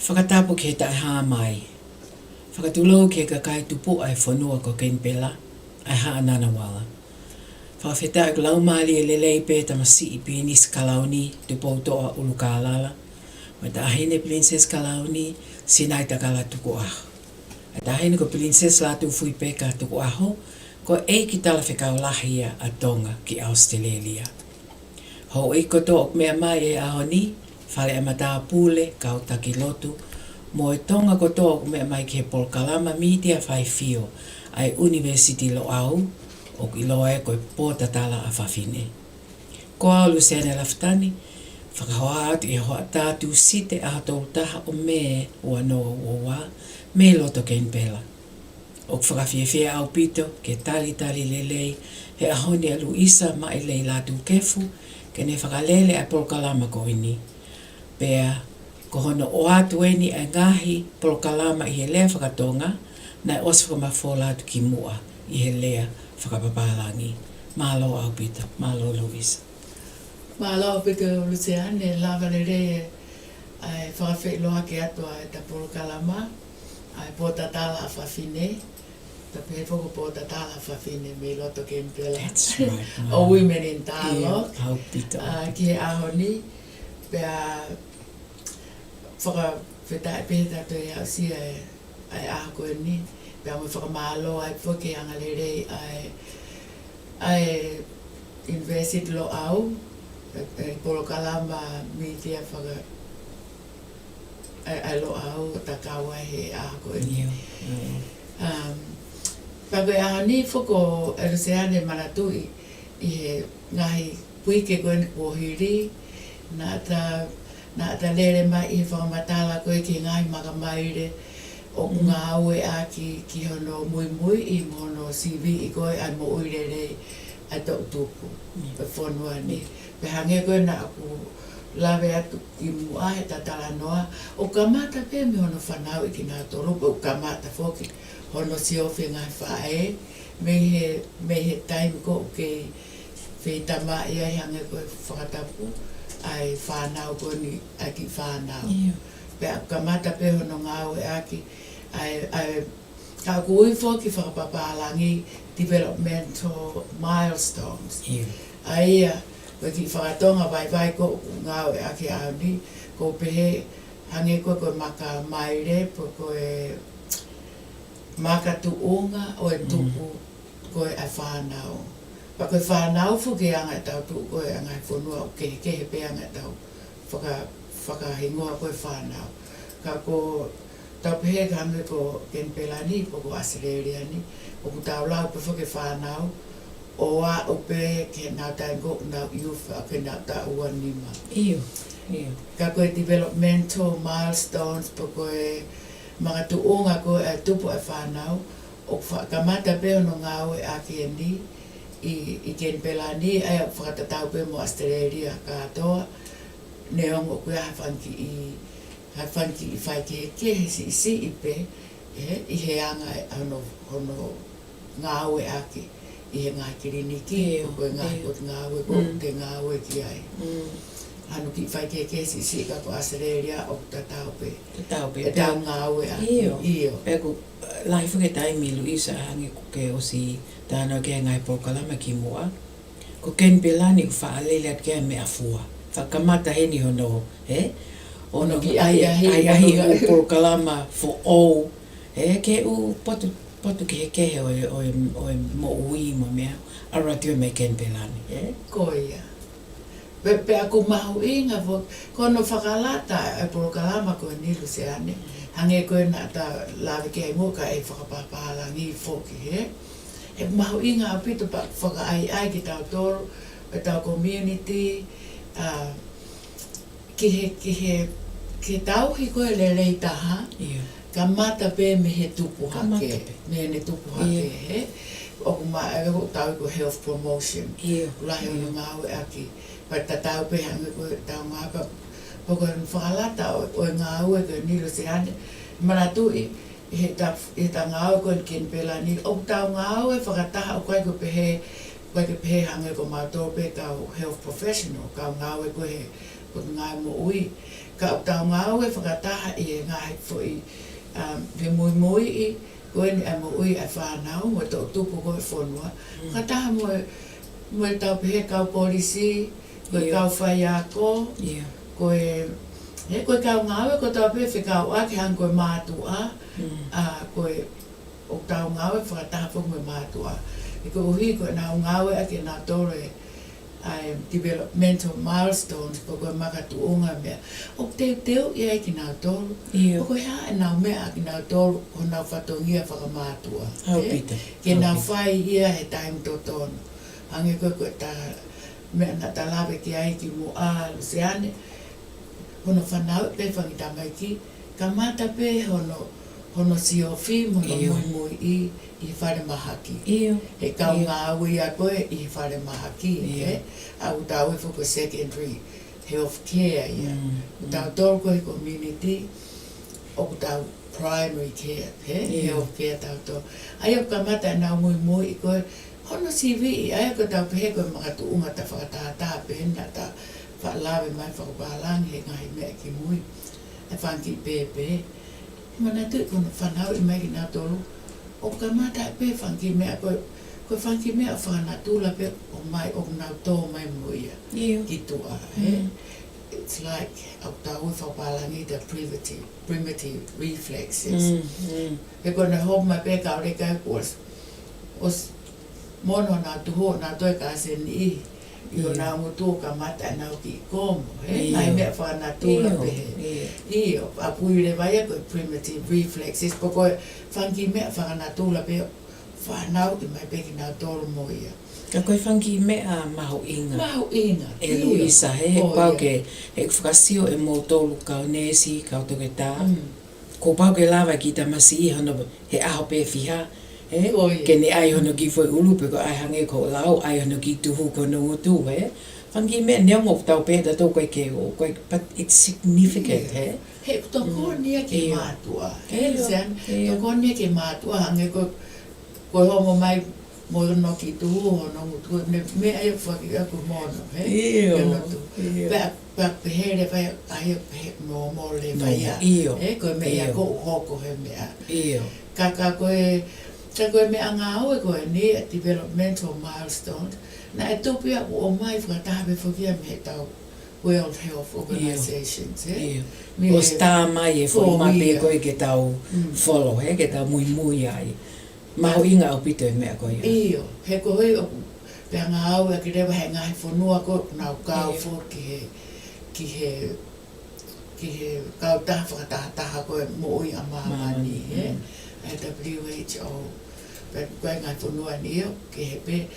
Whakatapu ke ta ha mai. Whakatulo ke ka kai tupu ai whanua ko kenpela ai ha anana wala. Whawheta e lau maali e lelei pe tamasi i pinis kalauni tupo toa ulukalala. Ma ta ahine princess kalauni sinai takala tuku aho. A ta ahine ko princess latu fui pe ka tuku aho ko e ki tala whekau lahia a tonga ki Australia. Ho e koto ok mea mai e aho ni whale e mata pule kau taki lotu mo e tonga koto ok mea mai ke polkalama media whai fio ai university lo au o ki loa e koe Potatala a Fafine. Ko au Luciana Laftani whakahoa atu i hoa tātu site a hatou taha o me ua noa ua me loto kenpela. O whakawhiawhia au pito ke tali lelei he ahoni a Luisa ma i lei latu kefu ke ne whakalele a polkalama ko ini. Pea ko hono o atu eni a ngahi polkalama i he lea whakatonga na e os whakamawhola atu ki mua i he lea whakapapalangi. Malo au pito, malo Luisa. Malo pito Luciane, lava le re ai whakawhi loa ke atua e ta polkalama ai Potatala a Fafine. Ta pe foko Potatala a Fafine me loto ke mpela. That's right. O women in dialogue. Au pito. Ki he ahoni. Pea whakawheta e pēta to e au sia ai aho koe ni. Pea mo whakamalo ai whoke anga le rei ai university lo au. E polkalama media whaka ai lo au ta kawa he aho koe ni. Pako e aho ni whoko e ruseane manatui i he ngahi puike koe ni kuohiri. Nā ta lere mai i whakamatala koe ki ngahi Makamaile o ngā aue a ki hono mui i mono CV i koe ai mo uirere ai tau Tupu. Pe whanua ni. Pe hange koe na aku lawe atu ki mua he tatala noa. O kamata pe me hono Fanau i ki nā toru. O kamata whoki hono si ofi ngai whae. Me he taimi ko ke whetama i ai hange koe whakatapu. Ai Fanau ko ni ai ki Fanau. Pe kamata pe hono ngau e aki ai ka kui foki whakapapalangi developmental milestones. Ai ko ki whakatonga vai ko ngau e aki au ni ko pehe hange ko Makamaile ko e makatuunga o e Tupu ko e Fanau. Pa koe Fanau whuke anga e tau tu koe anga e whanua o kehe pe anga e tau whakahingoa koe Fanau. Ka ko tau pehe kange ko kenpela ni, po ko Australia ni, po ko tau lau pe whuke Fanau, o a o pe ke nau taingo nau youth a ke nau ta ua nima. Ka koe developmental milestones, po koe mga tuunga koe e Tupu e Fanau, o kamata pe ono ngau e aki e ni, I kenpela ni ai whakatatau pe mo Australia katoa ne ongo koe hawhanki i whai ke si i pe i he anga hono ngāwe aki i he ngā kiriniki koe ngā kot ngāwe ko te ngāwe ki ai anu ki whai ke si ka ko Australia o tatau pe e tau ngāwe aki iyo Peko lai whuke taimi Luisa hangi ko ke o si tāna ke ngai polkalama ki mua. Ko kenpela ni whaalele at ke mea fua. Whakamata heni hono, ono ki ai o polkalama for all. Ke u potu ke o mo ui mo mea. Ara tue me kenpela ni. Koia. Pe aku mahu inga kono whakalata e polkalama koe ni Luciane. Hange koe na ta lawe ke ai moka e whakapapalangi whoki E mahu inga a pito pa whaka ai ki tau toro, e tau community, ki tau hi koe le rei taha, ka mata pe me he tupu hake, me ne tupu hake o kuma e ko tau ko health promotion la he no ngau aki pa tau pe hang ko tau nga pa ko whakalata o ngau e ko ni lo se ane mana tu he ta ngau ko ken pela ni o tau ngau e whakataha o kai ko pehe hange ko mātou pe kau health professional kau ngau e ko he ko ngau mo ui ka o tau ngau e whakataha e ngai fo i he mui i ko ni a mo ui a Fanau mo to tupu ko e whonua whakataha mo e tau pehe kau polisi ko e kau whai ako ko e ko kau ngau e ko tau pehe whikau a ki hang ko e mātua ko e o tau ngau e whakataha fo mo e mātua e ko uhi ko e nau ngau e ake nā tore developmental milestones ko koe makatuunga mea o teu ia ki nau tolu o koe haa e nau mea ki nau tolu o nau whatongia whakamātua ke nau whai ia he time to tono hange koe ta mea na ta lawe ki ai ki mo a luseane hono whanau pe whangitamai ki ka mata pe hono si o fi mono mui i whare mahaki. He kau ngā aui a koe i whare mahaki. Au tau e whuko secondary health care. Tau tōru koe community. O tau primary care. Health care tau tō. Ai o kamata nā mui i koe. Hono si vi ai o tau pehe koe makatu unga ta whakatata pehena ta whaalawe mai whakapalangi he ngahi mea ki mui. E whanki pepe. Mana tu kono whanau i mai ki nā tōru. O ka mata pe whanki mea ko whanki mea whanatula pe o mai o nau tō mai muia ki tua. It's like au tau whapalangi the primitive reflexes. He kona hop mai pe ka ore kai os mono nā tuho nā toi ka sen i o nā ngutu ka mata nau ki komo. Nai mea whanatula pe he. A puire vai ko primitive reflexes po ko whanki mea whanatula pe whanau i mai pe ki nā tōru moia. Ka koe whanki mea maho inga. Maho inga. E Luisa he pau ke he whakasio e mō tōlu kau nesi kau toke tā. Ko pau ke lawa ki ta masi i hono he aho pe whiha. Ke ne ai hono ki whai ulu pe ko ai hange ko lau ai hono ki tuhu ko no ngutu whanki mea nea ngop tau pe ta tō koe ke o koe, but it's significant He toko nia ke mātua. Toko nia ke mātua hange ko homo mai mo no ki tuhu hono ngutu mea e whaki aku mono. Pea pehere vai ai pehe mo le vai a. Koe mea ko hoko he mea. Ka koe mea ngā au e koe ni developmental milestones. Na e tupia o mai whakatawe whakia me tau World Health Organizations. O sta mai e whai mape koe ke tau follow, ke tau mui ai. Maho inga au pito e mea koe. He koe o pia ngā au e ki rewa he ngahi whanua koe nau kau fo ki he kau taha whakataha koe mo ui a mamani. WHO. Koe ngai whanua ni eo ke he pe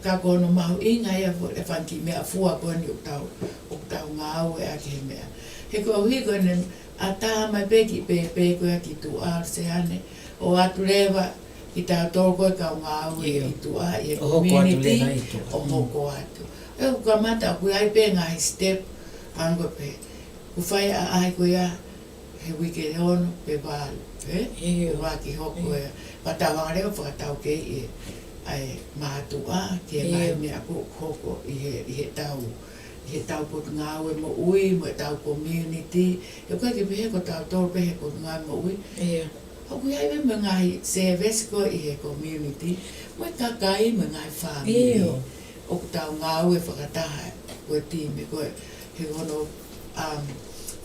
ka kono mahu inga ea e whanki mea fua koe ni o tau ngā au e ake he mea. He koe hui koe ne a taha mai pe ki pe koe ki tu ar se ane o atu rewa ki tau tōru koe kau ngā au e ki tu ar i e community o hoko atu. E o ka mata koe ai pe ngai step ango pe ku whai a ai koe a he wike ono pe walu. Waki hoko e patawanga reo whakatau ke i ai mātua ke mai mea ko hoko i he tau pot ngāu e mo ui, mo e tau community. E koe ke pehe ko tau tōru pehe ko ngāu mo ui. Hoku iai me me ngai service ko i he community. Mo e kakai me ngai family. O ku tau ngāu e whakataha koe tīme koe he hono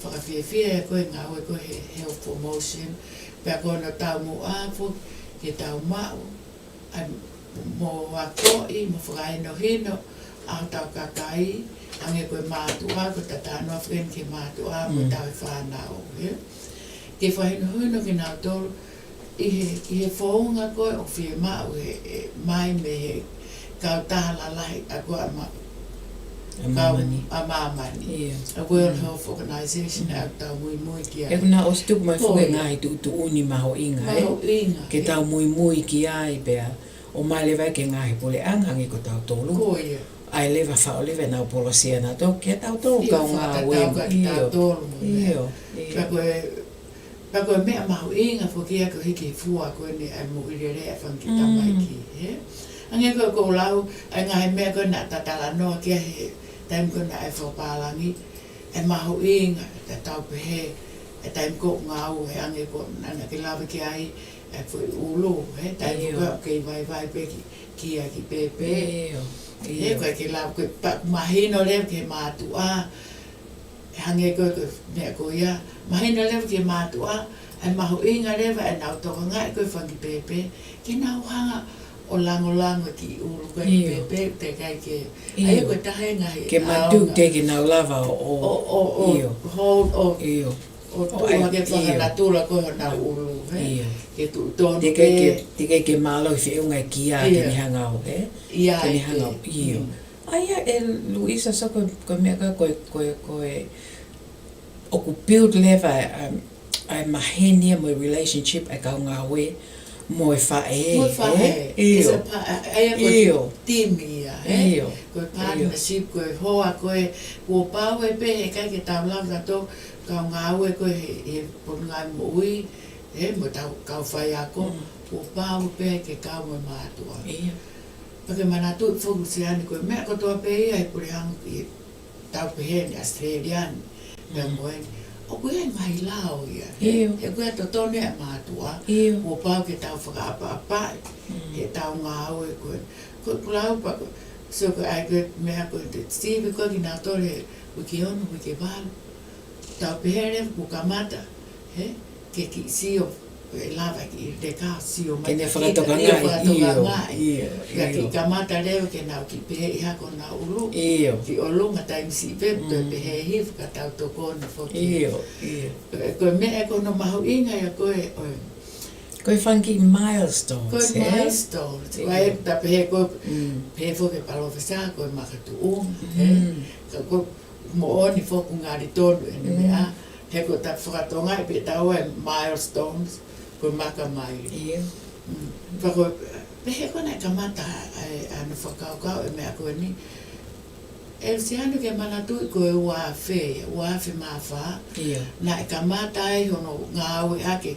whakawhiawhia e koe ngāu e koe he health promotion. Pea kono tau mo afu, ke tau mau, mo wakoi, mo whakaino hino, au tau kakai, ange koe mātua, ko tatanoa when ke mātua, mo tau e Fanau. Ke whahino hino ki nau tolu, i he whaunga koe o whie mau, mai me he kautahala lahi, a koe a mamani. A World Health Organization au tau mui ki ai. E kuna o stuku mai whuke ngai tu uni maho inga. Maho inga. Ke tau mui ki ai pea. o mai le vai ke ngahi pole angangi ko tau tolu. Ko ia. Ai leva whao lewe nau polosia na tau kia tau tolu kau ngā Iyo. Pako mea mahu inga whokia ko hiki fua ko ni ai mo ire rea whanki tamai ki. Ange ko lau, ai ngahi mea ko na tatala noa kia he taim ko na ai whapalangi. Ai mahu inga, ta tau pehe, ai taim ko ngā u he ange ko nana ki lawa ki ai, ai fwoi ulu, taim ko kei vai pe ki a ki pepe. Koe ki lawa koe mahino leo ke mātua, hange koe mea ko ia, mahino leo ke mātua, ai mahu inga lewa ai nau toko ngai koe whangi pepe, ki nau hanga o lango ki ulu koe ki pepe, te kai ke, ai koe tahe ngahi. Ke matu te ki nau lava o iyo. Iyo. O tua ke whakanatula koe nau ulu, ke tu tonu pe. Te kai ke malo i whiunga ki a ke ni hanga o, Ia ke ni hanga o, iyo. Aia Luisa so koe mea koe o ku build leva ai mahenia mo relationship ai kau ngā we mo e whae. Mo e whae. Iyo. Aia koe timi ia. Iyo. Koe partnership, koe hoa, koe ua pau e pe he kai ke tau lau kato kau ngā we koe he pon ngai mo ui, mo tau kau whai ako, ua pau pe ke kau mo mātua. Iyo. Pake mana tu foku se ani koe mea kotoa pe ia e pure hangu i tau pe he ni Australian. Mea moe, o koe e ngai lao ia. E koe ato tone e mātua, ua pau ke tau whakaapa-apai, he tau ngā ue koe. Koe kulau pa koe, so koe ai koe mea koe te Steve koe ki nā tore wiki onu, wiki walu. Tau pe he re kukamata, ke ki sio, e lava ki te kā sio mai. Kene whakatoka ngai, iyo. Ki kamata rewa ke nau ki pehe i hako nā ulu. Iyo. Ki o lunga taimi si pepe, toi pehe hifu ka tau toko na whoki. Iyo. Koe mea e kono mahu inga ia koe, Koe whanki milestones, koe milestones. Koe ta pehe koe, pehe whoke palofesa, koe makatu unga. Koe mo oni whoku ngāri tonu ene mea. He koe ta whakatonga e pe tau e milestones, koe Makamaile. Iyo. Koe pehe koe nai kamata anu whakaukau e mea koe ni. E se anu ke manatu i koe ua whē mawha. Iyo. Na e kamata e hono ngāwe ake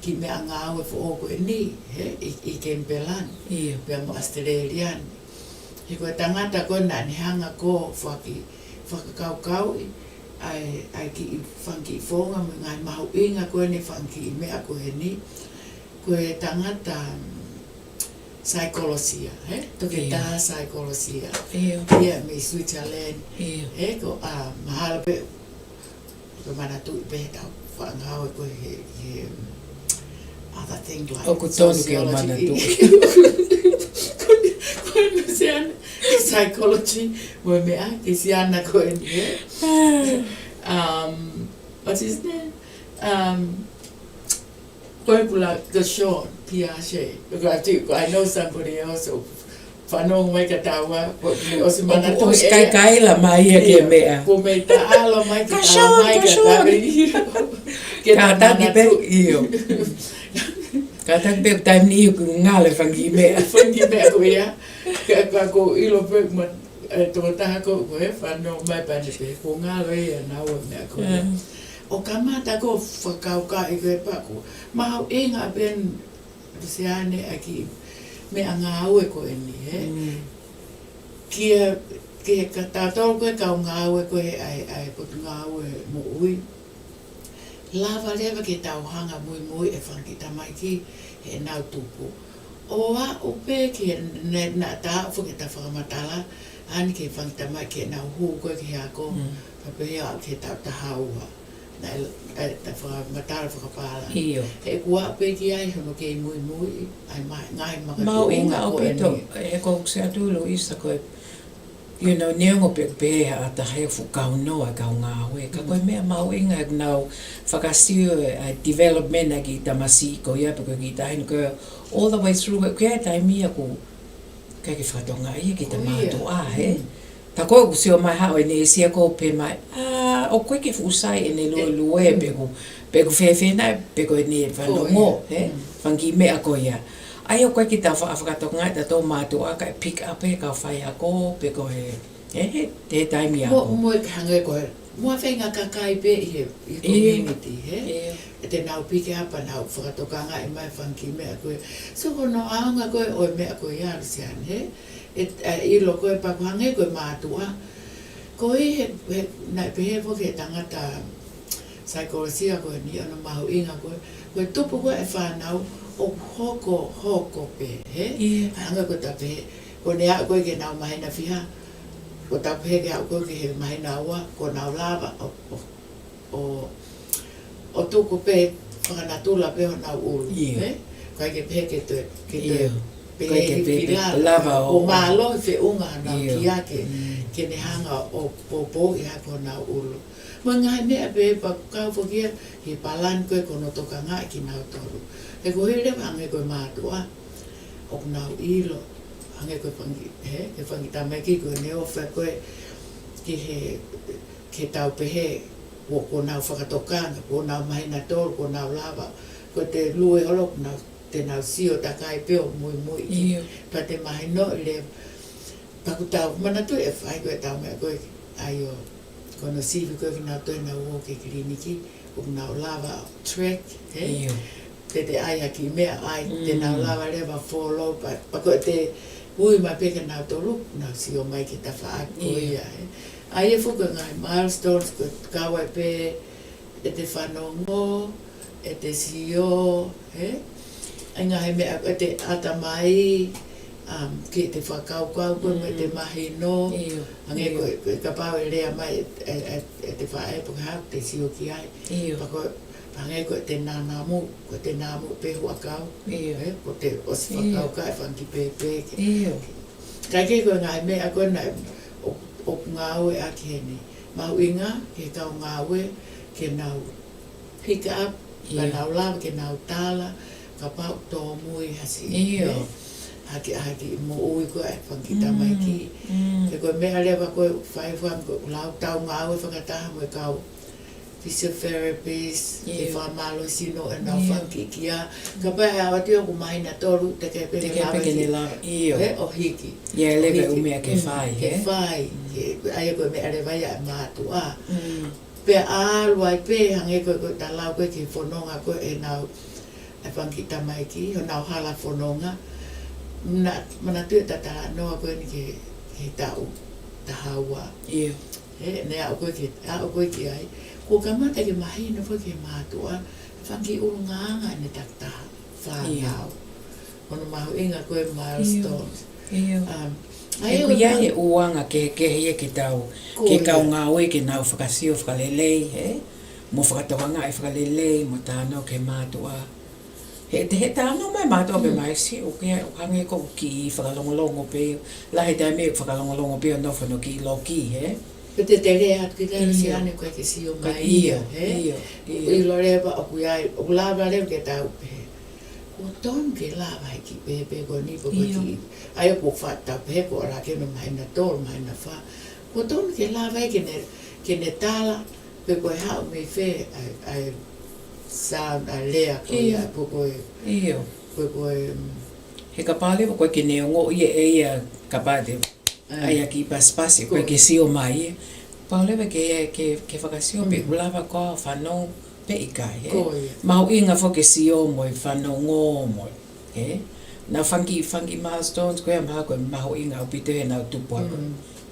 ki mea ngāwe who o koe ni, i Kempelan, pia mo Australian. He koe tangata koe na ni hanga ko whakakaukau ai ki whanki whonga me ngai mahu inga koe ni whanki i mea koe ni. Koe tangata psychologia, toke tā psychologia. Ia me Switzerland. Ko mahala pe, ko manatu i pe tau whangau koe he other thing like o ku tonu ke o manatu. Koe no se ana, psychology, mo mea, ke se ana koe ni. What's his name? Koe pula, the Sean, Piaget. I know somebody else, Fanau mai ka tawa, o se manatu O skai kai la mai ke mea. Po me ta ala mai ka tawa mai ka tawa. Ka taki pe, iyo. Ka taki pe time ni ku ngale whangi mea. Whangi mea ko ia. Ka ko ilo pe man, tō taha ko he whanau mai pani pe. Ko ngale ia naua mea ko ia. O kamata ko whakauka i koe pako. Mahau inga ben se ane aki mea ngā aue koe ni, Kia ka tātou koe kau ngā aue koe ai potu ngā aue mo ui. Lava lewa ke tau hanga mui e whanki tamai ki he nau tupu. O a o pe ke na tā whuke ta whakamatala, ani ke whanki tamai ke nau hū koe ki hako, papehea ke tau tahaua. Ta whakamatala whakapala. Iyo. He kua pe ki ai hono ke mui, ai ngai makatu. Mau inga o pito, e ko se atu Luisa koe, neongo pe a ta hea whukau noa kau ngā hoe. Ka koe mea mau inga e nau whakasio a development a ki tamasi ko ia pe koe ki tahini koe all the way through. Koe e taimia ko kai ki whatonga ia ki ta mātu a he. Ta koe ku seo mai hao e ne sia ko pe mai, o koe ke whusai e ne lue pe ku whewhenai pe koe ne whanongo, whangi mea ko ia. Ai o koe ki tau whaafakato ngai ta tō mātua ka pick up he ka whai ako pe ko he taimi ako. Mo hange ko mo whenga kakai pe i community he. E te nau pick up nau whakato ka ngai mai whanki mea koe. So ko no aonga koe o mea koe iaru sian he. I lo koe paku hange koe mātua. Koe he nai pehe poke tangata psychologia koe ni ana mahu inga koe tupu koe e whanau o hoko pe he. Hanga koe ta pehe. Ko ne a koe ke nau mahina whiha. Ko ta pehe ke au koe ke he mahina ua. Ko nau lava o tuku pe whakanatula pe ho nau ulu. Koe ke pehe ke te pehe lava o malo he unga nau ki ake. Ke ne hanga o popo i hako nau ulu. Mga mea pe pa kau whakia he palan koe kono toka ngai ki nau toru. E ko he rewa ange koe mātua o nau ilo. Ange koe whangi, ke whangi tamai ki koe ne ofa koe ki he ke tau pehe ko nau whakatokanga, ko nau mahina toru, ko nau lava. Ko te lue holo, te nau sio takai peo mui ki. Pa te mahino le paku tau manatu e whai koe tau mea koe ai o kono siwi koe nau toi nau o ke kliniki o nau lava track he te ai ki mea ai te nau lava lewa follow pa koe te ui mai peke nau tolu nau sio mai ki ta wha koe ia he ai e fuka ngai milestones koe kawa pe e te whanongo e te sio he ai ngai mea e te atamai ki te whakaukau koe me te mahino ange koe ka pau e rea mai e te whae pokahau te sio ki ai pa koe ange koe te nānamu koe te nāmu pe huakau ko te osi whakauka e whanki pepe kai ke koe ngai mea koe nai o ngāwe a ki hene mahu inga ke kau ngāwe ke nau pick up ka nau lava ke nau tala ka pau tō mui hasi haki mo ui koe e whankita mai ki. Ke koe mea lewa koe whai wham koe lau tau ngā ue whakataha mo e kau physiotherapist, te whamalo sino e nau whanki ki a. Ka pai awa tio ku mahina toru te kei peke lava. O hiki. Ia lewa umea ke whai. Ke whai. Aia koe mea lewa ia e mātu a. Pe ālu ai pe hange koe ta lau koe ki whanonga koe e nau e whankita mai ki. Ho nau hala whanonga. Mana tu tata noa koe ni ke tau ta hawa. Ne au koe ki ai. Ko kamata ke mahina fo ke mātua. Whanki urunganga ne takta Fanau. Ono mahu inga koe milestones. E ku ia he uanga ke hia ke tau. Ke kau ngā ue ke nau whakasio whakalelei. Mo whakatawanga e whakalelei mo tāno ke mātua. He tāno mai mātua pe mai si o ke hange ko ki whakalongolongo pe la he taime whakalongolongo pe no whano ki loki Pe te rea ki rea si ane koe ke si o mai ia I lo rewa o kuiai o lava reo ke tau pe o ton ke lava ki pe ko ni po ki ai o whata pe ko ora ke no mahina tol mahina wha o ton ke lava ke ne tala pe ko hao me fe ai sound a lea koe po koe he ka pale po koe ke neongo ia ka pate ai aki paspasi koe ke sio mai pale ke whakasio pe ulava koa whanau pe ikai mau inga fo ke sio mo whanau ngō mo na whanki milestones koe am koe mau inga o pite he nau tupu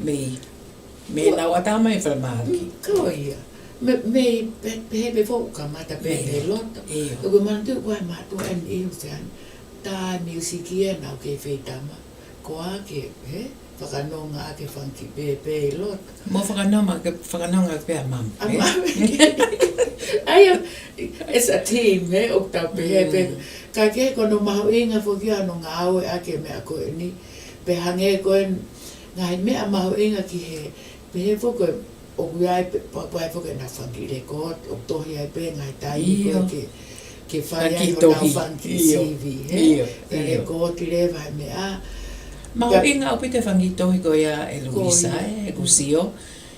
me nau atama e whalamaki koe ia me pe fo kamata pe loto ko mantu ko matu en ilsan ta musikia na ke feitama ko ake whakanonga ake whanki pe loto mo whakanonga pe mam ai it's a team o ta pe ka ke kono mahu inga fo kia no ngā aue ake me ako ni pe hange ko ngai me mahu inga ki he pe fo ko o kuiai papai fo ke na whanki rekod o tohi ai pe ngai tai koe ke whai ai ho nau whanki CV e rekod ki rewa me a mau inga o pite whanki tohi koe a e Luisa e kusio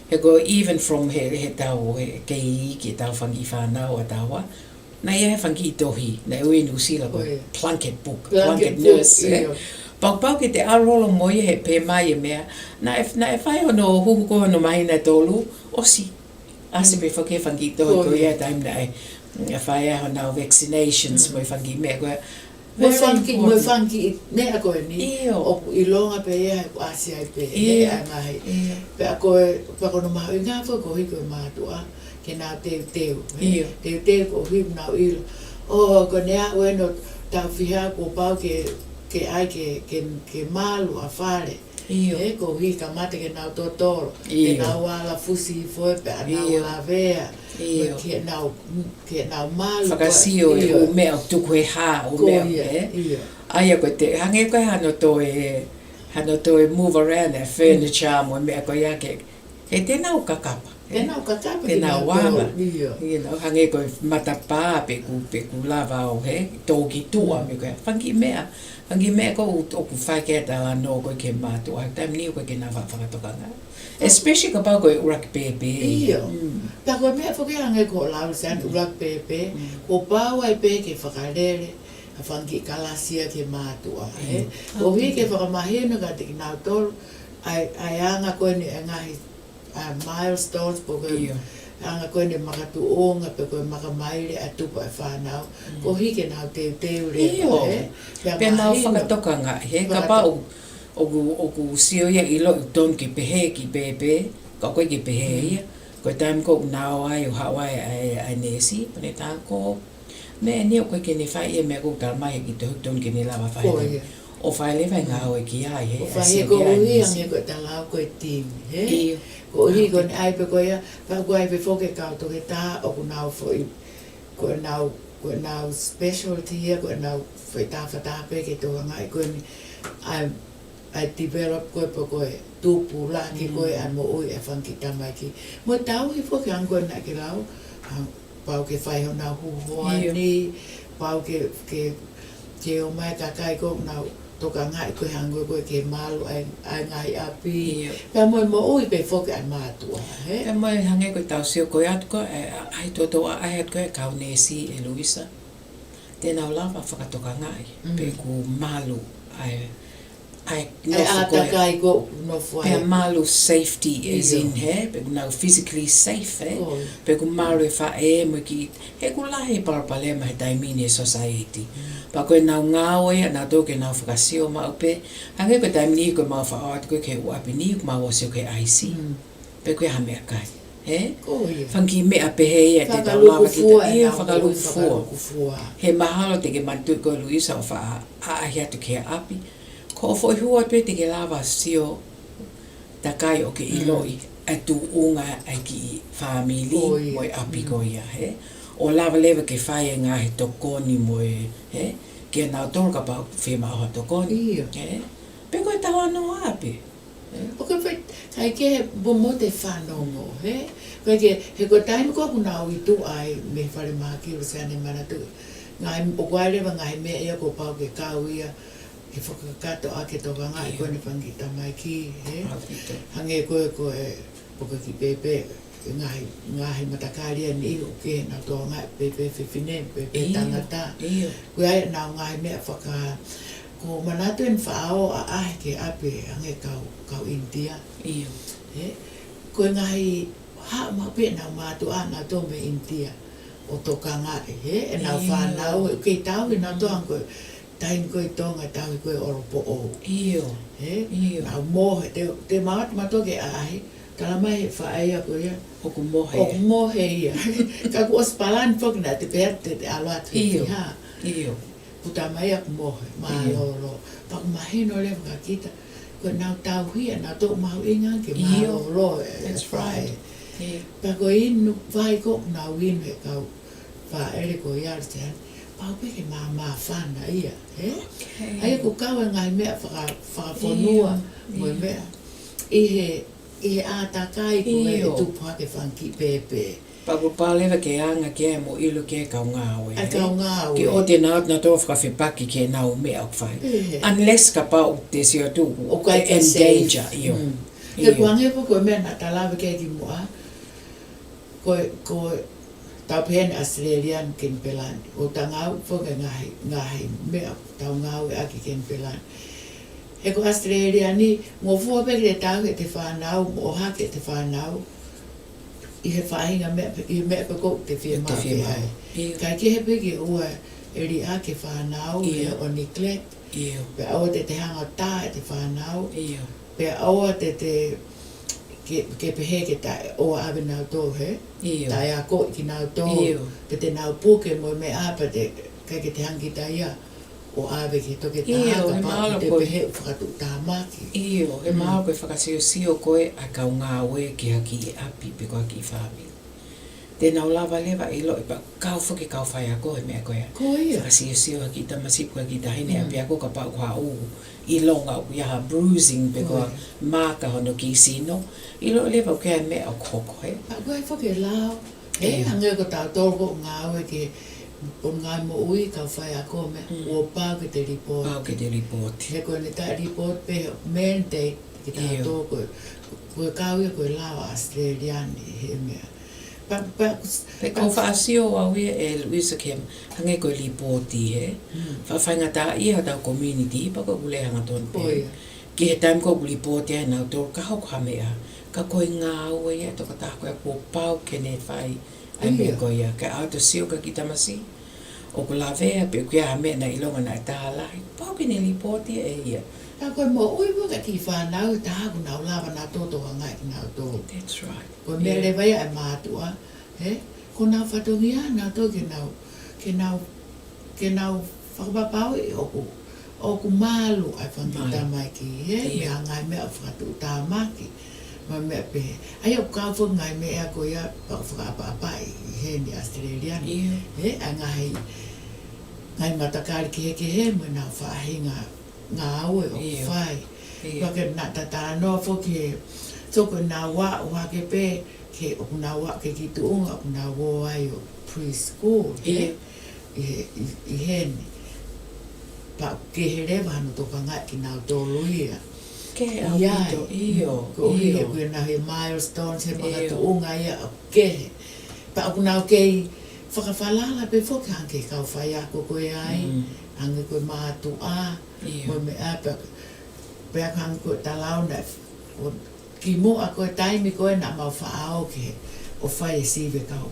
he ko even from he tau ke i ki tau whanki whanau a taua Na ia he whanki I tohi, na ui nu sila ko Plunkett book, Plunkett nurse. book, Pau ke te arolo moi he pe mai e mea, na e whai ono huhu ko no mahina tolu, osi. Ase pe whake whanki tohi ko ia taim na e whai aho nao vaccinations moi whanki mea koe. Moi whanki mea koe ni, o I longa pe ia he asia I pe, he a ngahi. Pe a koe, whakono maho I ngā whai ko hiko mātua, ke nā teu. Teu ko hiu nau ilo. O ko nea ue no tau whiha ko pau ke ai ke malu a whare. Ko hi ka mate ke nau tōtoro. Ke nau ala fusi I foe pe a nau la vea. Ke nau malu. Whakasio e o mea o tuku e hā o mea. Aia ko te hange koe hano toi move around that furniture mo mea ko ia ke. He tēnau kakapa. Tēnau wama. Hange koe matapā pe ku lava o he. Tōki tua me koe. Whanki mea ko o ku whaiketa la no koe ke mātua. Taim ni koe ke nā whakatokanga. Especially ka pau koe urak pepe. Ta koe mea whake hange ko lau san urak pepe. Ko pau ai pe ke whakarere. A whanki kalasia ke mātua. Ko hi ke whakamahina ka te ki nau tolu. Ai anga koe ni ngahi milestones po koe anga koe ni makatu onga pe koe Makamaile a Tupu a Fanau ko hike nau teu re pe nau whakatokanga he ka pau o ku sio ia ilo ton ki pehe ki pepe ka koe ki pehe ia koe taim ko nau ai o Hawaii ai nesi pane tā ko me ni o koe ke ni whai e mea ko ka mai ki te ton ki ni lawa whai o whai lewa ngā o e ki ai o whai ko ui ange koe tā lau koe timi ko hi ko ni ai pe ko ia pa ko ai pe foke ka to ke ta o ku nau foi ko nau specialty ia ko nau foi ta pe ke to nga ko ni ai develop ko pe ko tupu la ki ko an mo ui e whanki tamai ki mo tau hi foke an ko na ki lau pau ke whai ho nau huhoa ni pau ke o mai ka kai ko nau toka ngai koe hango koe ke malu ai ngai api. Pea moi mo ui pe foke ai mātua. Pea moi hange koe tau sio koe atu koe, ai totoa ai atu koe kau nesi e Luisa. Tēnau lava whakatoka ngai, pe ku malu ai nofu koe. Pea malu safety is in he, pe ku nau physically safe pe ku malu e wha e mo ki, he ku lahi parapalema he taimini e society. Pa koe nau ngāo ea, nā tōke nau whakasio mau pe, hange koe taimini koe mau whaoat koe ke uapi ni, koe mau osio ke aisi. Pe koe hamea kai. Whanki mea pehe ea te tau lava ki ta ia whakaluku fua. He mahalo te ke mantu koe Luisa o wha aahi atu ke api. Ko o fwoi hua pe te ke lava sio takai o ke iloi atu unga ai ki whamili moi api ko ia. O lava lewa ke whai e ngā he tokoni moe, ke nau tōru ka pau whima oha tokoni. Pe koe tau anō api. O koe whai, kai ke he bomo te whanau mo, koe ke he koe taimi koe nau I tu ai me whare maha ki uru sane mana tu. Ngai o koe lewa ngai mea ia ko pau ke kau ia, ke whakakato a ke toka ngai koe ne whangita mai ki, hange koe poka ki pepe. Ngahi matakaria ni o ke na to ngai pepe Fafine pepe tangata ko ai na ngai me whaka ko manatu en whao a ke ape ange kau India ko ngai ha ma pe na matu ana to me India o to kanga e na Fanau ke tau na to ko tain ko tonga tau ko oropo o na mo te ma to ke ai Tala mai whae a koe ia. Oku mohe. Oku mohe ia. Ka ku ospalan whak na te perte te aloat whiha. Iyo. Puta mai aku mohe. Malolo. Pak mahino le whaka kita. Ko nau tau hia na tō mahu inga ke malolo. That's right. Pa ko inu vai ko nau inu he kau whaere ko ia te han. Pau peke mā whana ia. Ai ku kau ngai mea whakafonua. Moi mea. I a takai ko e tupu hake whanki pepe. Papu pālewa ke anga ke mo ilo ke kau ngāwe. Kau ngāwe. Ki o te naut na tō whakawhipaki ke nau mea o whai. Unless ka pau te sio tū. O kai te endanger. Iyo. He kuange po koe mea na talawe ke ki mua. Koe tau pen Australian ken pelan o tangau fo ke ngai me tau ngau e aki ken pelan e ko Australia ni mo fo pe ke tau ke te Fanau o ha ke te Fanau I he whainga me pe ko te whia maa pe ai kai ke he pe ke ua e ri a ke Fanau e o neglect pe aua te hanga tā e te Fanau pe aua te ke pehe ke ta o ave nau tō he ta ea ko ki nau tō te nau puke mo me apa te kai ke te hangi ta ia o ave ke toke ta haka pa te pehe whakatu tā maki e maa koe whakasio sio koe a kau ngā oe ki haki e api pe koe ki whāmi te nau lava lewa e lo e pa kau whuki kau whai a koe mea koe whakasio sio haki ta masipu haki ta hine api a koe ka pau kua I longa u iaha bruising pe koa maka hono ki sino I lo lewa kea mea o koko he pa koe whake lao hange ko tau tōko ngā oe ke o ngā mo ui kau whai a koe mea o pāu ke te report he koe ne ta report pe mandate ki tau tōko koe kau ia koe lao Australiani he mea Pe kau whaasio au ia e Luisa Kem hange koe lipoti he whawhainga tā ia tau community pa koe ule hanga ton pe ki he time koe lipoti ai nau tō ka hau hamea ka koe ngā ue ia toka tā koe ko pau kene whai ai me koe ia ka auto sio ka ki tamasi o ko la vea pe kia hamea na ilonga na tā lai pau kene lipoti e ia pa koe mo ui waka ki Fanau ta haku nau lava nā tōto hangai ki nau tō that's right koe mea le vai ai mātua ko nau whatongia nau tō ke nau whakapapau I oku malu ai whangita mai ki mea ngai mea whakatu tā maki ma mea pe ai o kau whu ngai mea ko ia whakapapai he ni Australiani ai ngai matakari ki he mo nau whahinga ngā aue o whai wake nā tatara noa fo ke toko nā wā o hake pe ke oku nā wā ke ki tuunga oku nā wō ai o preschool I hene pa ke he rewa hano toka ngai ki nā tōru ia ke au pito ko ia koe nā he milestones he mga tuunga ia o ke pa oku nā kei whakawhalala pe fo ke hanke kau whai ako koe ai hange koe mātu a mo me apa pe hang ko talau na ki mo a ko taimi ko na ma whaao ke o whai e siwe kau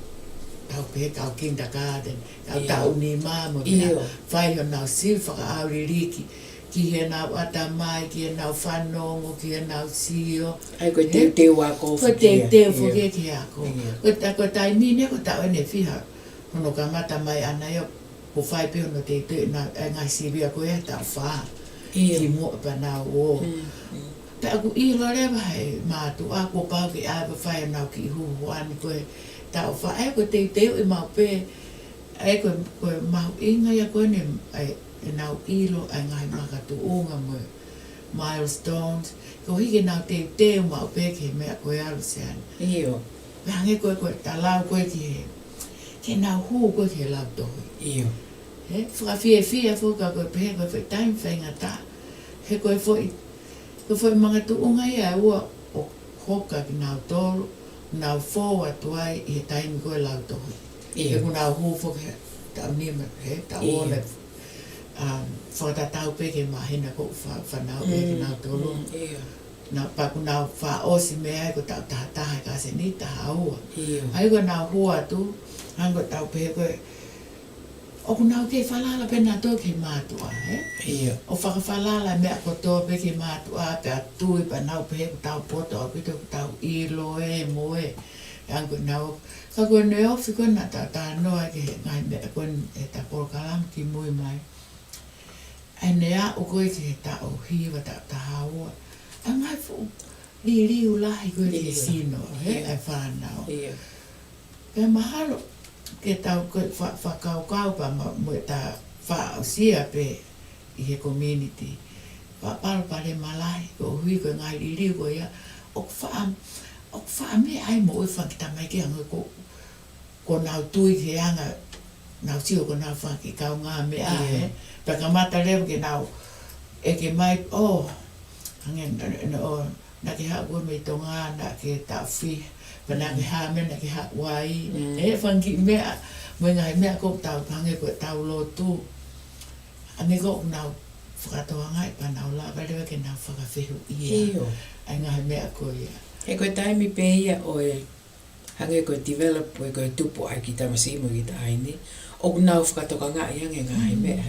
pe kau kindergarten kau tau ni mamo whai ho nau siwe whaka auririki ki he nau atamai ki he nau whanongo ki he nau sio ai ko te wako whakia te whakia ki ako ko taimi ne ko tau ene whiha hono ka mata mai ana yo ko whai pe hono te na ngai siwe a ko e tau wha ki mo pa na o pe aku I lo rewa he mātu a ko pau ki awa whai nau ki hu ani koe tau wha e ko te I mau pe e koe mau inga ia koe ne e nau ilo ai ngai makatu unga mo milestones ko hiki nau te mau pe ki mea koe alu sean pe hange koe talau koe ki he ke nau hu koe ki he lau tohi whakawhia whuka koe pehe koe whai time whainga tā he koe whai mga tuunga ia ua o hoka ki nau tōru nau fōa tuai I he taimi koe lau tohi he ku nau hu whuka tau nima tau ole whakatatau peke mahina ko Fanau ki nau tōru na pa ku nau wha osi mea ko tau tahataha ka se ni taha ua ai ko nau hua tu hango tau pehe koe o ku nau kei whalala pe nā tō kei mātua, o whakawhalala mea ko tō pe kei mātua pe a tui pa nau pehe ku tau poto o pito ku tau ilo moe ango nau ka koe ne ofi koe nā tā noa ke ngai mea koe e tā porokalam ki mui mai ai nea o koe ke tā o hiwa tā haua a ngai fu riu lahi koe ke sino ai whanau pe mahalo ke tau koe whakaukau pa mo ta whaosia pe I he community. Paro pare malai ko hui ko ngai riu ko ia o wha me ai mo e whakita mai ki anga ko nau tui ke anga nau sio ko nau whaki kau ngā me a pa ka mata leo ke nau e ke mai hangen na ke ha ua me tonga na ke tawhi pa na ke ha me na ke ha wai whangi mea mo ngai mea ko tau pange ko tau lotu ane ko nau whakatoa ngai pa nau la vare ke nau whakawhihu ia ai ngai mea ko ia e koe taimi pe ia oe hange koe develop oe koe tupu ai ki tamasimo ki ta aini o nau whakatoka ngai ange ngai mea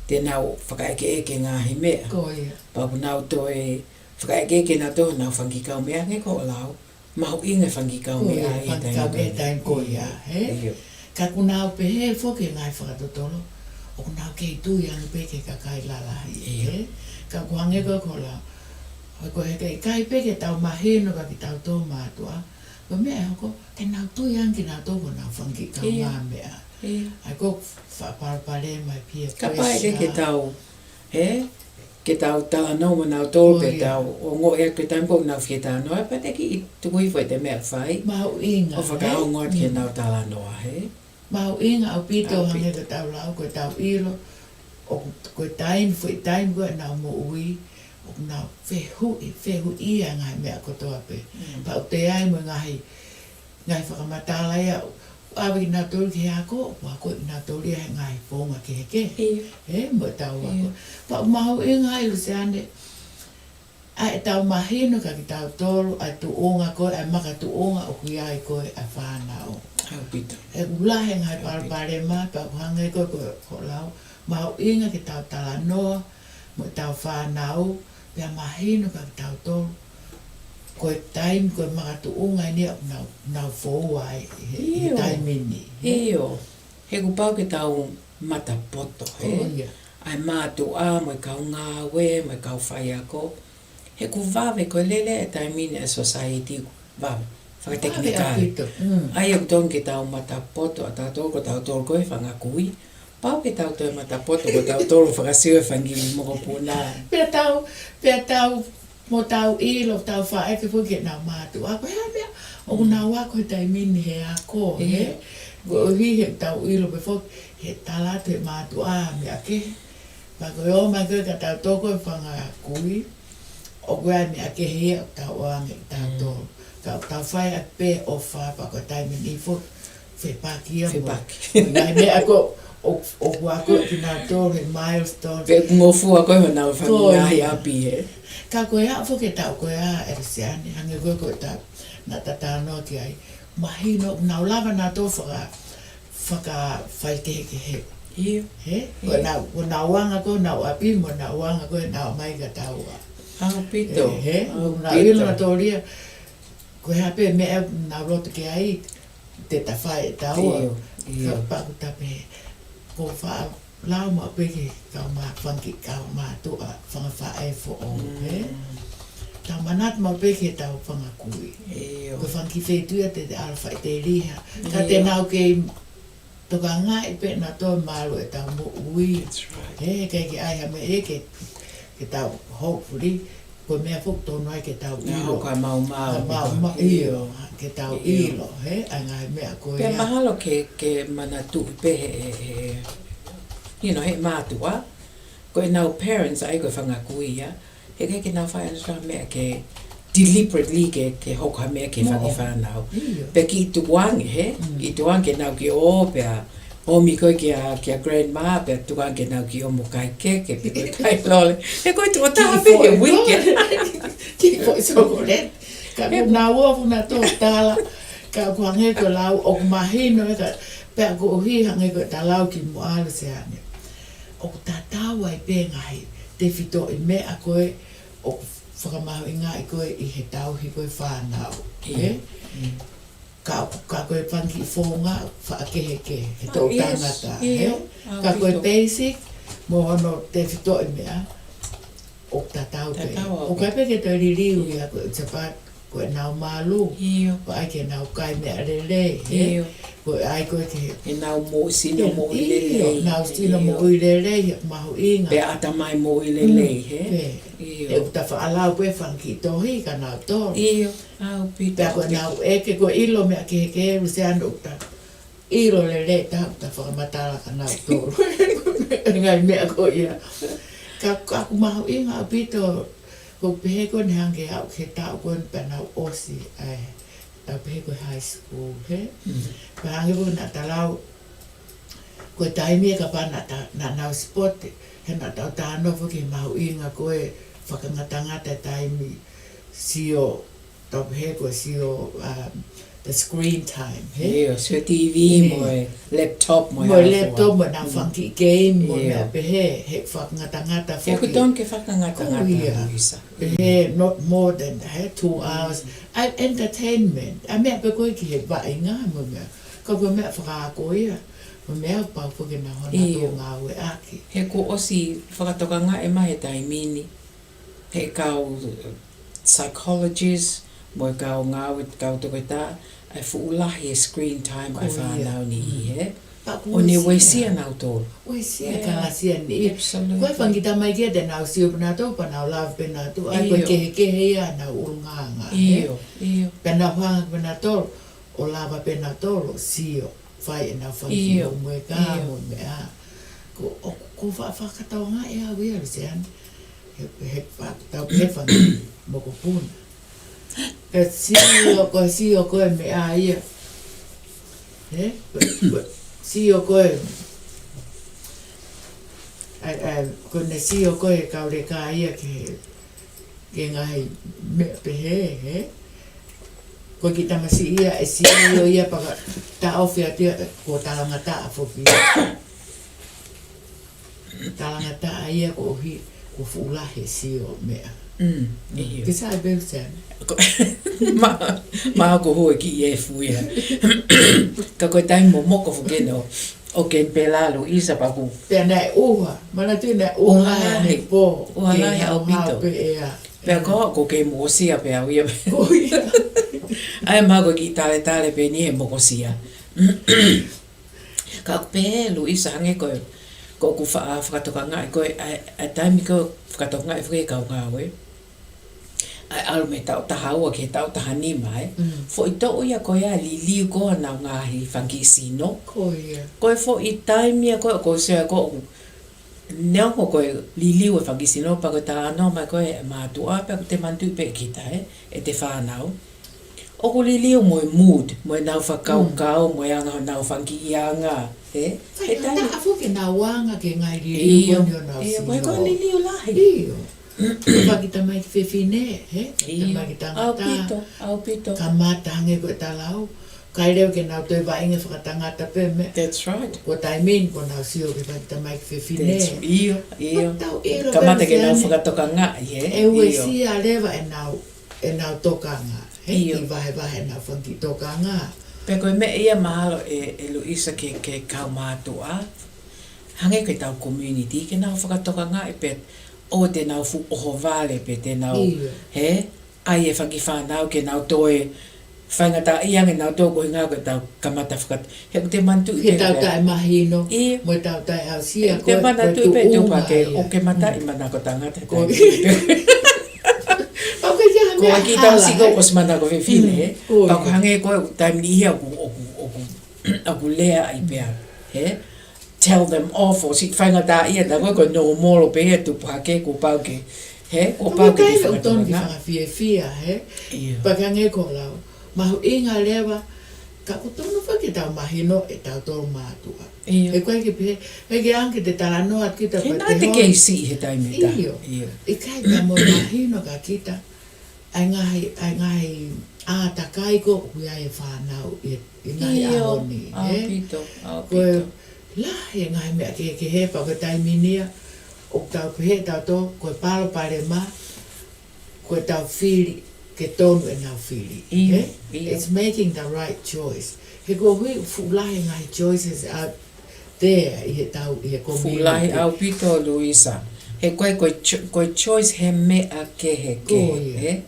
te nau whakaeke eke ngai mea ko ia pa nau toe whakaeke eke nau toho nau whangi kau mea nge ko lau mahu inga whangi kau mea i whangi kau mea taim ko ia ka kunau pe he whoke ngai whakatotolo o kunau kei tu yang pe ke kakai lalahi ka kuhange ko ko lau hoi ko heke kai pe ke tau mahino ka ki tau tō mātua ko mea hoko ke nau tu yang ki nau tō ko nau whangi kau ngā mea ai ko whaparapare mai pia ka pae ke tau ke tau tala no mo nau tō pe tau o ngo e ke taimpo nau whieta noa pa te ki i tukui fwoi te mea whai mau inga o whakao ngot ke nau tala noa mau inga au pito hange ka tau lau ko tau iro o ko taim fwoi taim ko nau mo ui o nau whehu ia ngai mea kotoa pe pa o te ai mo ngai whakamatala ia awi nā tōru ki hako, wako i nā tōru ia ngai pōnga ke heke. Mo tau wako. Pa mahu i ngai lu se ane, ai tau mahino ka ki tau tōru, ai tu onga koe, ai maka tu onga o kui ai koe a whānau. E ulahe ngai parapare mai, pa kuhangai koe koe ko lau, mahu i ngai ki tau tala noa, mo tau whānau, pia mahino ka ki tau tōru, koe taim koe makatu unga ni nau fōu ai he taimini. Eo, he kupau ke tau mata poto ai mātu a mo kau ngā we, mo kau whai ako. He ku wawe koe lele e taimini e society wawe, whakateknikari. Ai e kutong ke tau mata poto a tātou ko tau tōru koe whangakui. Pau ke tau toi mata poto ko tau tōru whakasiwe whangili moko pūnā. Pea tau mo tau ilo, tau whaeke fuke nau mātu. Ako hea mea, o nau ako he taimini he ako, he. Ko hi he tau ilo pe fuke, he talatu he mātu a mea ke. Pako o mai koe ka tau toko e whanga kui, o koe mea ke hea o tau ange tau tōru. Ka tau whai a pe o wha, pako taimini fuke, whe paki a mo. Ngai mea ko, o wako ki nā tōru he milestone. Pe ngofu a koe ho nau whangahi api he. Ka koe a whuke tau koe a erisiane, hange koe tau nā tatanoa ki ai. Mahino, nau lava nā tō whaka whaiteke he. Iyo. He? Ko nau wanga koe, nau api mo nau wanga koe, nau mai ka tau a. Pito. He? Nau ilo nā tō ria, koe hape mea nau roto ki ai, te ta whai tau a. Iyo. Ka paku tape, ko wha lau ma peke kau ma whanki kau ma tua whanga whae fo o, he? Tau manat ma peke tau whanga kui. Ko whanki whetua te ara whae te riha. Ka te nau ke toka ngai pe na tō maru e tau mo ui. He, kei ke ai hame e ke tau hopefully, ko mea fuk tōnu ai ke tau ilo. Ka mau. Iyo, ke tau ilo, he? Ai ngai mea koe. Pea mahalo ke manatu pe he he mātua. Koe nau parents ai koe whangakui ia. He ke nau whai anasra mea ke deliberately ke hoka mea ke whangi whanau. Pe ki i tuangi he. I tuangi nau ki o pea omi koe ki a grandma pea tuangi nau ki o mo kai ke pe koe kai lole. He koe tu o taha pe he wike. Ki po i soko ret. Ka nau o puna tō tala. Ka kuange ko lau o mahino e ka pea ko hi hange ko ta lau ki mo ala se ane. O ta tawa i pe ngai te fito i mea koe o whakamahu i ngai koe i he tau hi koe whanau. Ka koe whanki i whonga whaakeheke he tō tangata. Ka koe basic mo hono te fito i mea o ta tau pe. O kai pe ke te ririu i a koe tapat koe nau malu. Ko ai ke nau kai mea rele. Ko ai koe ke e nau mo sino mo i lelei. Nau sino mo i lelei, mahu inga. Pe ata mai mo i lelei, he? E uta whaalau koe whanki tohi ka nau tōru. Iyo, au pita. Pea koe nau eke koe ilo mea ke heke eru se anu uta. Ilo lelei tahu ta whakamatala ka nau tōru. Ngai mea koe ia. Ka aku mahu inga au pito Ko pehe ko nehange au ke tau ko Fanau osi ai. Tau pehe ko high school, he? Pahange ko na talau ko taimi e ka pa na nau sport he na tau tāno whuki mau inga koe whakangatangata taimi sio tau pehe ko sio the screen time, he? Iyo, so TV mo laptop mo laptop mo na funky game mo na pehe he whakangatangata whuki. Ko ton ke whakangatangata Luisa. Pehe not more than 2 hours. Entertainment. A mea pe koe ki he wainga mo mea. Ka koe mea whakakoia. Mo mea pau whuki na hona tō ngā ue aki. He ko osi whakatokanga e mahe taimini. He kau psychologist, mo kau ngā ue kau toko tā, ai fuulahi e screen time ai whanau ni I he. O ne weisia nau tō. Weisia ka lasia ni. Absolutely. Koe whangita mai kia te nau sio pina tō, pa nau love pina tō. Ai koe kehe ia nau urunganga. Iyo. Pena whanga pina tō, o lava pina tō, sio. Whai e nau whangi o mwe ka mo mea. Ko whakatau ngā e au ia rusean. He whakatau he whangi mo ko puna. Ka sio koe mea ia. He? Sio koe. Ko ne sio koe kaure ka ia ke ngai mea pehe, he? Ko ki tamasi ia e sio ia paka ta ofia tia ko talangata a fofi. Talangata ia ko hi ko fuulahi sio mea. Ke sa e beu sen. Ma ko hoe ki e fuia. Ka koe tai mo moko fukeno o ken pela Luisa paku. Pena e uha. Mana tu na uha ne po. Uha lai au pito. Pea ko ke mosia pe au ia. Ai mago ki tale pe ni e mokosia. Ka pe Luisa hange ko ku whakatoka ngai ko ai taimi ko whakatoka ngai whuke kau ngawe. Ai alu me tau taha ua ke tau taha ni mai. Fo I tau ia ko ia li liu ko nau ngahi whangi sino. Ko ia. Ko e fo I taimi a ko sea ko neo ko li liu e whangi sino pa ko ta anō mai ko e mātua pe te mantu pe kita e te whanau. O ko li liu mo e mood, mo e nau whakau mo e anga nau whangi ianga. E taimi. Ta afu ke nau wanga ke ngai li liu ko nau sino. Ko e ko li liu lahi. Iyo. Kita mai Fafine, he? Kita mai tangata. Au pito. Kamata hange ko talau. Kai leo ke nau toi wainga whakatangata pe me. That's right. Ko taimin ko nau sio ke kita mai Fafine. Iyo. Kamata ke nau whakatoka ngā, he? E ue si a lewa e nau toka ngā. He? I wahe nau whanti toka ngā. Pe koe me ia mahalo e Luisa ke kau mātua. Hange ke tau community ke nau whakatoka ngā e pe o te nau fu oho vale pe te nau, he? Ai e whangi whanau ke nau toe whaingata iange nau tō koe ngā koe tau kamata whakat. He te mantu He tau tae mahino, mo tau tae hausia, te mana tu pe tupa ke o ke mata I mana ko tangata. Ko ki tau siko o smana ko Fafine, he? Pa ko hange koe taim ni hia aku lea I pea, he? Tell them off o si whaingata ia na koe no moro pe he tupu hake ko pauke. He? Ko pauke ki whakatona nga. Fia, he? Pakange ko lau. Mahu inga lewa, ka kutono whaki tau mahino e tau tōru mātua. He koe ki pe, he ke anke te taranoa kita he nā te keisi he taimi ta. I kai ka mo mahino ka kita, ai ngahi ātakai ko hui ai whanau I ngahi ahoni. Au pito. La, he ngai mea ke he pa ko taiminia, o tau pehe tau tō, koe paro pare ma, koe tau whiri, ke tonu e nau whiri. It's making the right choice. He ko hui fulahi ngai choices out there, I he tau, I he community. Fulahi au pito Luisa. He koe choice he mea ke he ke.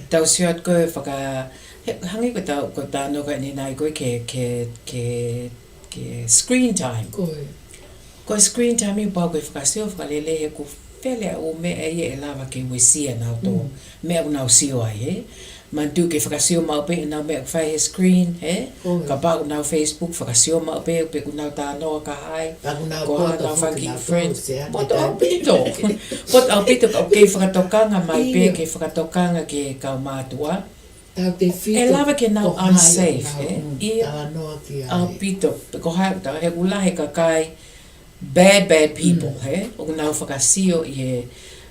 Tau siat koe whaka, hangi ko tāno koe ni nai koe ke screen time. Ko screen time I pau koe whakasio whakalele he ko whele o mea e lava ke wesia nau tō. Mea o nau sio ai, he? mantu ke whakasio mau pe nau mea whai screen, he? Ka pau nau Facebook whakasio mau pe kunau tā noa ka hai. Ko ha nau whanki friends. Poto au pito. Poto au pito ka kei whakatokanga mai pe ke whakatokanga ke kau mātua. E lawa ke nau unsafe, he? Ia au pito. Ko hai he ulahe ka kai bad people, he? O nau whakasio i he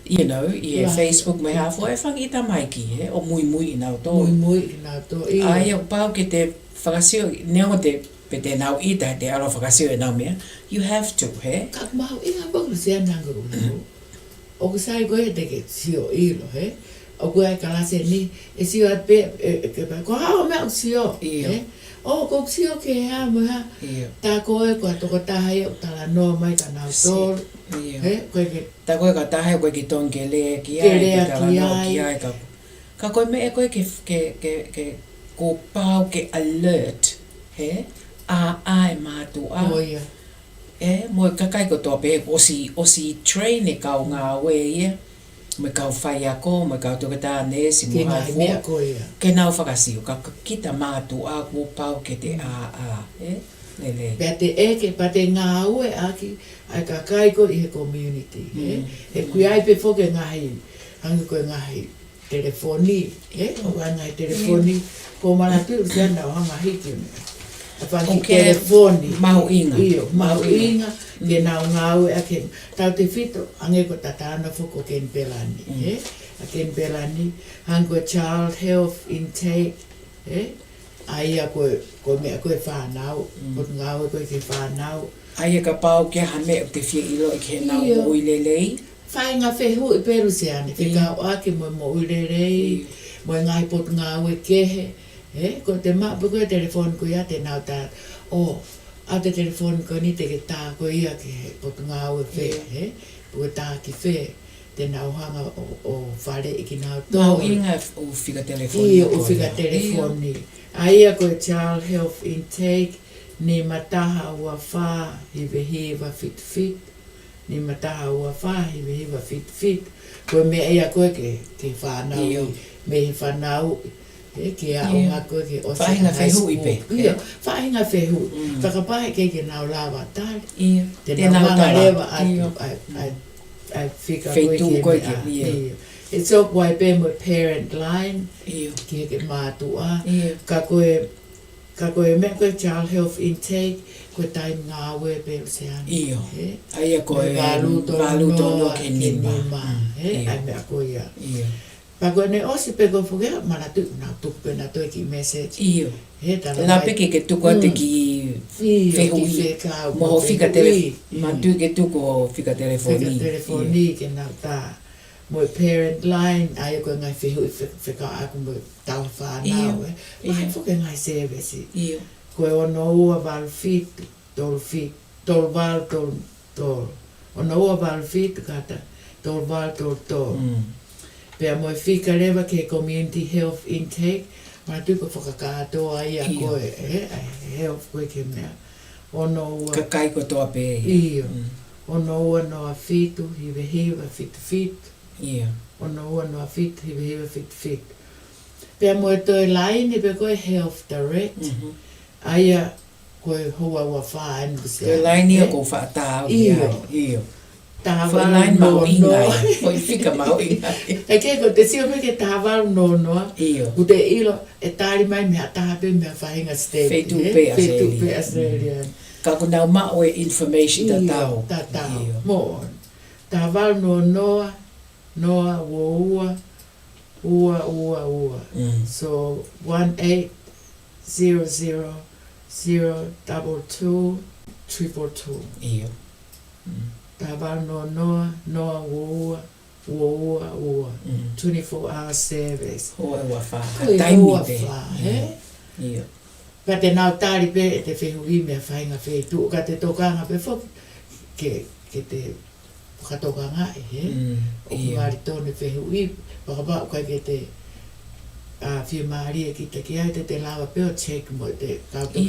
you know, i Facebook me hafo e whangi ita maiki, he? O mui i nau tō. Mui i nau tō, ia. Ai au pau ke te whakasio, neo te pe te nau ita, te aro whakasio e nau mea, you have to, he? Ka mahu inga bangu sea nanga ulu. O ku sai koe te ke sio ilo, he? O ku ai kalase ni, e sio at pe, ko hao mea o sio, he? O ko sio ke hea mo ha, tā koe kua toko tahai o tala noa mai ka nau tōru. Tā koe ka tahe koe ki tōn ke lea ki ai, ki tala noa ki ai ka. Ka koe me e koe ke ko pau ke alert, he? A e mātu a. Oia. Mo ka kai ko tō pe osi train e kau ngā we ia. Me kau whai ako, me kau toka tā nesi mo hai fua. Ke nau whakasio, ka kita mātu a ko pau ke te a, he? Lele. Pea te eke, pa te ngā ue aki, ai ka kaiko i he community, he? He kui ai pe whoke ngahi, hangi koe ngahi telefoni, he? O ngai telefoni, ko mana tu sea nau hanga hiki mea. A whanki telefoni. Mau inga. Iyo, mau inga, ke nau ngā ue ake. Tau te whito, hangi ko tatana whoko ken pelani, he? A ken pelani, hangi koe child health intake, he? Aia koe mea koe Fanau, ko ngāwe koe ke Fanau. Aia ka pau ke hame o te whia ilo i ke nau mo uilelei. Whai ngā whehu i peru se ane, whikau ake mo uilelei, mo ngai pot ngāwe kehe. Ko te mapu koe telefoni koe ia te nau tā, a te telefoni koe ni te ke tā koe ia ke pot ngāwe whe, koe tā ki whe. Te nau hanga o whare i ki nau tō. Mau inga o whika telefoni. Ia, o whika telefoni. Aia koe child health intake, ni mataha ua whā, hiwa fit. Ni mataha ua whā, hiwa fit. Koe mea ia koe ke whanau, me he whanau, ke a o ngā koe ke o whainga whehu i pe. Ia, whainga whehu. Whakapahe ke nau lawa tāre. Ia, te nau hanga rewa ai whika koe ke mea. E so koe pe mo parent line, ki ke mātua. Ka koe mea koe child health intake, koe tai ngā ue pe o se ani. Iyo, aia koe valu tono ke nima. Ai mea koe ia. Pa koe ne osi pe koe whukea, mana tu nā tuku pe nā toi ki message. Iyo. La peke ke tuku ate ki whehu i. Moho whika telefoni. Mantu ke tuku o whika telefoni. Whika telefoni ke nā tā. Mo parent line, ai koe ngai whehu i whika aku mo tau whanau. Mai whuke ngai service. Koe ono ua walu fitu, tolu fitu, tolu walu tolu. Ono ua walu fitu kata, tolu walu tolu. Pea mo whika rewa ke community health intake, mana tuko whakakātoa ia koe, health koe ke mea. Ono ua... Ka kai ko toa pe. Iyo. Ono ua noa fitu, hiwa fitu. Ia. Ono ua noa fitu, hiwa fitu. Pea mo e toi laini pe koe health direct. Aia koe hoa ua whaen. Toi laini o ko whaatau. Iyo. Tāwaru mau ingai. Hoi whika mau ingai. E ke ko te sio me ke tāwaru noa. Iyo. U te ilo e tāri mai mea tāpe mea whahinga state. Whetu pe Australia. Whetu pe Australia. Ka ko nau mao e information ta tau. Ta tau. Mo. Tāwaru noa. Noa ua. So 1800 022 Iyo. Tāwaru noa ua. 24-hour service. Hoa ua wha. Taimi pe. Iyo. Ka te nau tāri pe e te whehu i mea whainga whetu. Ka te tokanga pe whoki ke te whakatokanga o kumari tōne whehu i. Whakapau kai ke te whiu maari e ki te ki ai te lawa pe o check mo te kautoke